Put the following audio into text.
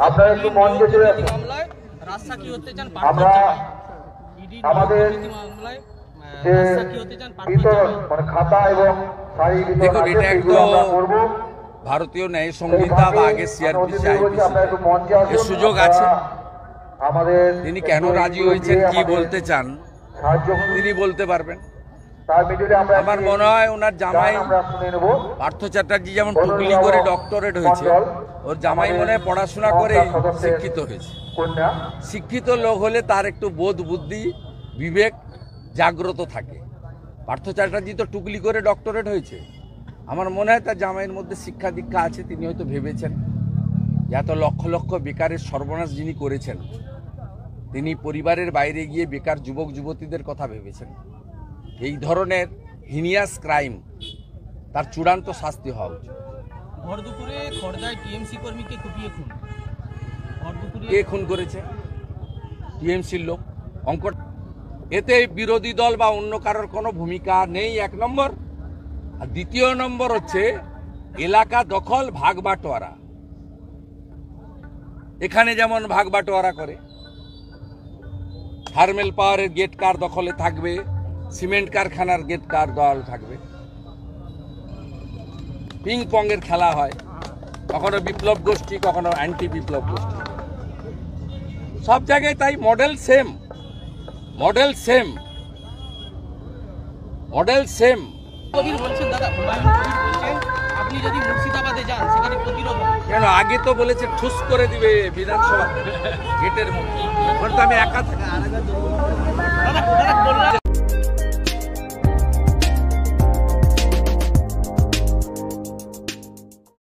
আপনারা একটু মঞ্চে চলে আসুন। আমরা আমাদের যে বিতরণ মানে খাতা এবং শাড়ি বিতরণ আছে সেগুলো আমরা করব। ভারতীয় ন্যায় সংহিতা বা আগে সিআরপিসি এর সুযোগ আছে। আমাদের তিনি কেন রাজি হয়েছেন, কি বলতে চান তিনি বলতে পারবেন। আমার মনে হয় ওনার জামাই পার্থ চ্যাটার্জি যেমন টুকলি করে ডক্টরেট হয়েছে, ওর জামাই মনে হয় পড়াশোনা করে শিক্ষিত হয়েছে। শিক্ষিত লোক হলে তার একটু বোধ বুদ্ধি বিবেক জাগ্রত থাকে। পার্থ চ্যাটার্জি তো টুকলি করে ডক্টরেট হয়েছে। আমার মনে হয় তার জামাইয়ের মধ্যে শিক্ষা দীক্ষা আছে। তিনি হয়তো ভেবেছেন যে এত লক্ষ লক্ষ বেকারের সর্বনাশ যিনি করেছেন, তিনি পরিবারের বাইরে গিয়ে বেকার যুবক যুবতীদের কথা ভেবেছেন। এই ধরনের হিনিয়াস ক্রাইম তার চূড়ান্ত শাস্তি হওয়া উচিত। ভরদুপুরে খড়দায় টিএমসি কর্মীকে কুপিয়ে খুন। কে খুন করেছে? টিএমসির লোক। অঙ্ক এতে বিরোধী দল বা অন্য কারোর কোনো ভূমিকা নেই, এক নম্বর। আর দ্বিতীয় নম্বর হচ্ছে এলাকা দখল ভাগ বাটোয়ারা। এখানে যেমন ভাগ বাটোয়ারা করে, থার্মেল পাওয়ারের গেট কার দখলে থাকবে, সিমেন্ট কারখানার গেট কার দল থাকবে, পিং পং এর খেলা হয়, কখনো বিপ্লব গোষ্ঠী কখনো অ্যান্টি বিপ্লব গোষ্ঠী, সব জায়গায় তাই। Model same, model same, model same. কেন আগে তো বলেছে ঠুস করে দিবে বিধানসভা গেটের মধ্যে, আমি একা থাকি।